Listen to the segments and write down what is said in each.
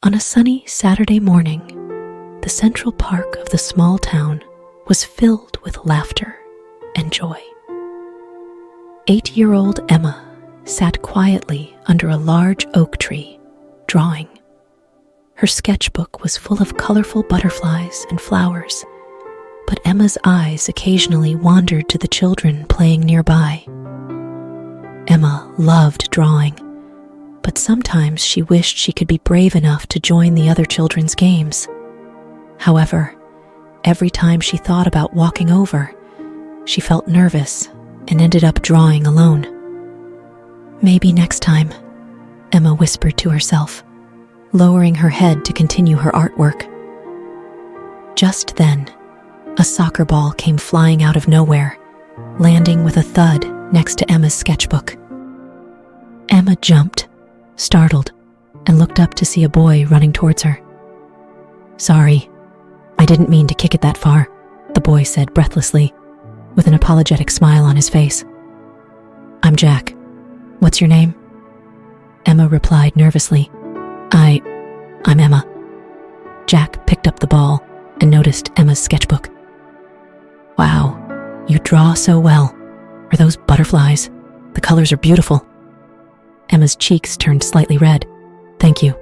On a sunny Saturday morning, the Central Park of the small town was filled with laughter and joy. 8-year-old Emma sat quietly under a large oak tree, drawing. Her sketchbook was full of colorful butterflies and flowers, but Emma's eyes occasionally wandered to the children playing nearby. Emma loved drawing, but sometimes she wished she could be brave enough to join the other children's games. However, every time she thought about walking over, she felt nervous and ended up drawing alone. Maybe next time, Emma whispered to herself, lowering her head to continue her artwork. Just then, a soccer ball came flying out of nowhere, landing with a thud next to Emma's sketchbook. Emma jumped, startled, and looked up to see a boy running towards her. "Sorry, I didn't mean to kick it that far," the boy said breathlessly, with an apologetic smile on his face. "I'm Jack. What's your name?" Emma replied nervously. I'm Emma." Jack picked up the ball and noticed Emma's sketchbook. "Wow, you draw so well. Are those butterflies? The colors are beautiful." Emma's cheeks turned slightly red. "Thank you.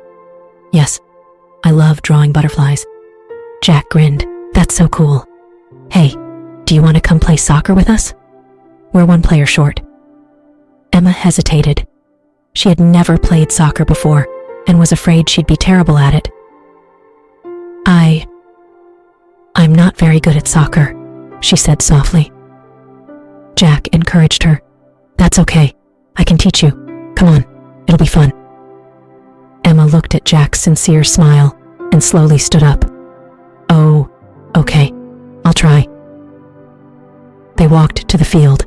Yes, I love drawing butterflies." Jack grinned. "That's so cool. Hey, do you want to come play soccer with us? We're one player short." Emma hesitated. She had never played soccer before and was afraid she'd be terrible at it. I'm not very good at soccer," she said softly. Jack encouraged her. "That's okay. I can teach you. Come on, it'll be fun." Emma looked at Jack's sincere smile and slowly stood up. "Oh, okay, I'll try." They walked to the field,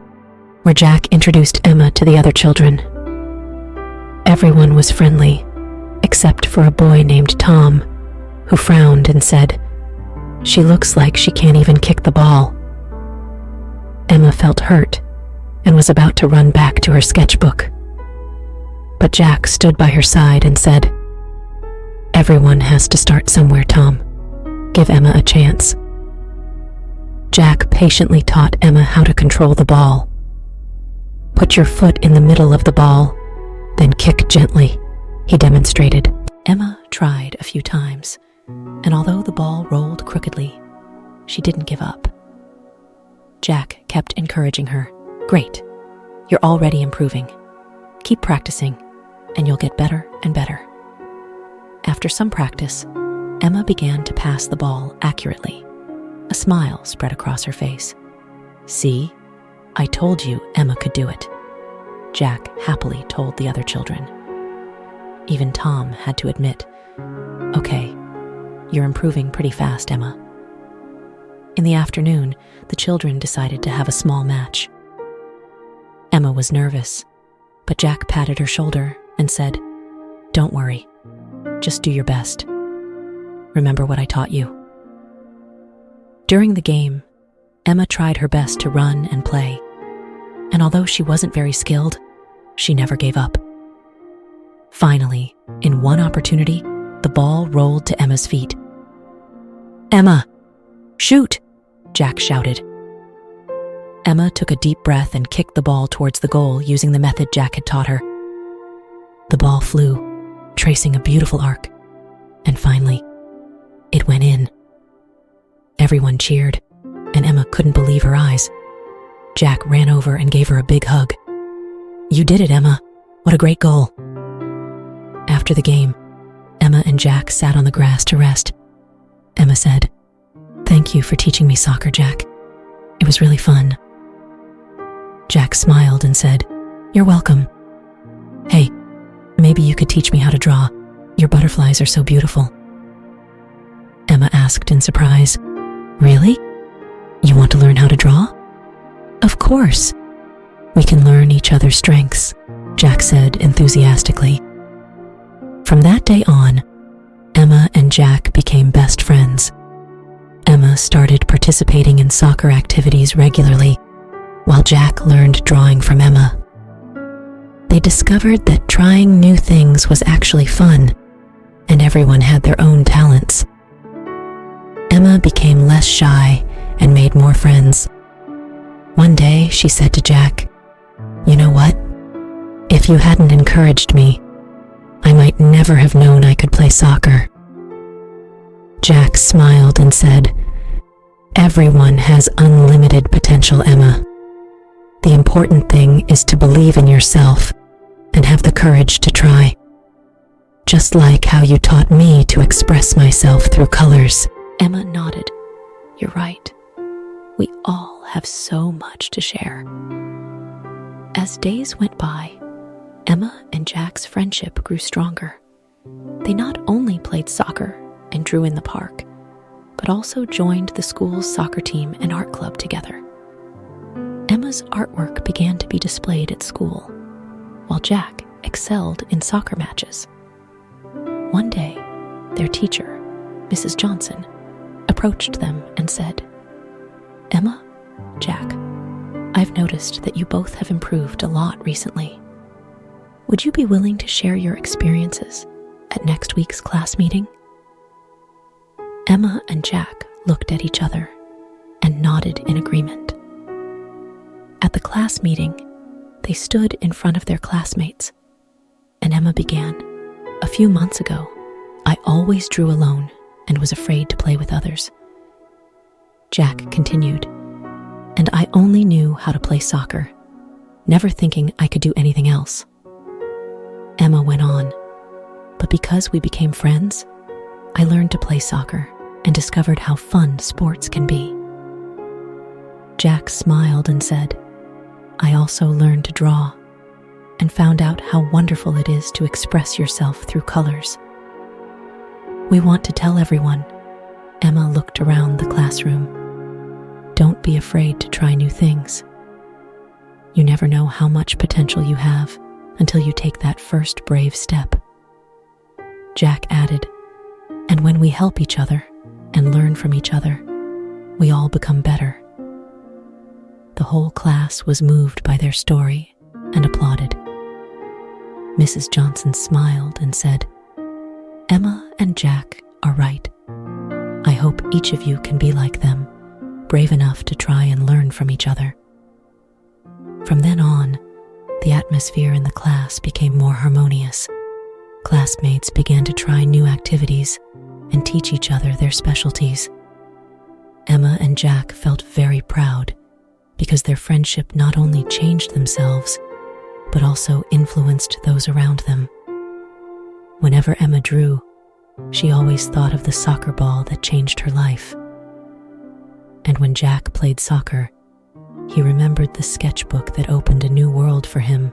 where Jack introduced Emma to the other children. Everyone was friendly, except for a boy named Tom, who frowned and said, "She looks like she can't even kick the ball." Emma felt hurt and was about to run back to her sketchbook. But Jack stood by her side and said, "Everyone has to start somewhere, Tom. Give Emma a chance." Jack patiently taught Emma how to control the ball. "Put your foot in the middle of the ball, then kick gently," he demonstrated. Emma tried a few times, and although the ball rolled crookedly, she didn't give up. Jack kept encouraging her. "Great, you're already improving. Keep practicing, and you'll get better and better." After some practice, Emma began to pass the ball accurately. A smile spread across her face. "See, I told you Emma could do it," Jack happily told the other children. Even Tom had to admit, "Okay, you're improving pretty fast, Emma." In the afternoon, the children decided to have a small match. Emma was nervous, but Jack patted her shoulder and said, "Don't worry, just do your best. Remember what I taught you." During the game, Emma tried her best to run and play, and although she wasn't very skilled, she never gave up. Finally, in one opportunity, the ball rolled to Emma's feet. "Emma, shoot!" Jack shouted. Emma took a deep breath and kicked the ball towards the goal using the method Jack had taught her. The ball flew, tracing a beautiful arc, and finally, it went in. Everyone cheered, and Emma couldn't believe her eyes. Jack ran over and gave her a big hug. "You did it, Emma. What a great goal." After the game, Emma and Jack sat on the grass to rest. Emma said, "Thank you for teaching me soccer, Jack. It was really fun." Jack smiled and said, "You're welcome. Hey, maybe you could teach me how to draw. Your butterflies are so beautiful." Emma asked in surprise, "Really? You want to learn how to draw?" "Of course. We can learn each other's strengths," Jack said enthusiastically. From that day on, Emma and Jack became best friends. Emma started participating in soccer activities regularly, while Jack learned drawing from Emma. They discovered that trying new things was actually fun, and everyone had their own talents. Emma became less shy and made more friends. One day, she said to Jack, "You know what? If you hadn't encouraged me, I might never have known I could play soccer." Jack smiled and said, "Everyone has unlimited potential, Emma. The important thing is to believe in yourself and have the courage to try. Just like how you taught me to express myself through colors." Emma nodded. "You're right. We all have so much to share." As days went by, Emma and Jack's friendship grew stronger. They not only played soccer and drew in the park, but also joined the school's soccer team and art club together. Emma's artwork began to be displayed at school, while Jack excelled in soccer matches. One day, their teacher, Mrs. Johnson, approached them and said, "Emma, Jack, I've noticed that you both have improved a lot recently. Would you be willing to share your experiences at next week's class meeting?" Emma and Jack looked at each other and nodded in agreement. At the class meeting, they stood in front of their classmates, and Emma began, "A few months ago, I always drew alone and was afraid to play with others." Jack continued, "And I only knew how to play soccer, never thinking I could do anything else." Emma went on, "But because we became friends, I learned to play soccer and discovered how fun sports can be." Jack smiled and said, "I also learned to draw and found out how wonderful it is to express yourself through colors." "We want to tell everyone," Emma looked around the classroom, "don't be afraid to try new things. You never know how much potential you have until you take that first brave step." Jack added, "And when we help each other and learn from each other, we all become better." The whole class was moved by their story and applauded. Mrs. Johnson smiled and said, "Emma and Jack are right. I hope each of you can be like them, brave enough to try and learn from each other." From then on, the atmosphere in the class became more harmonious. Classmates began to try new activities and teach each other their specialties. Emma and Jack felt very proud because their friendship not only changed themselves, but also influenced those around them. Whenever Emma drew, she always thought of the soccer ball that changed her life. And when Jack played soccer, he remembered the sketchbook that opened a new world for him.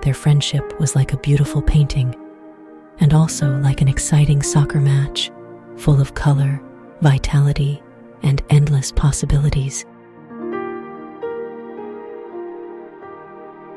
Their friendship was like a beautiful painting, and also like an exciting soccer match, full of color, vitality, and endless possibilities.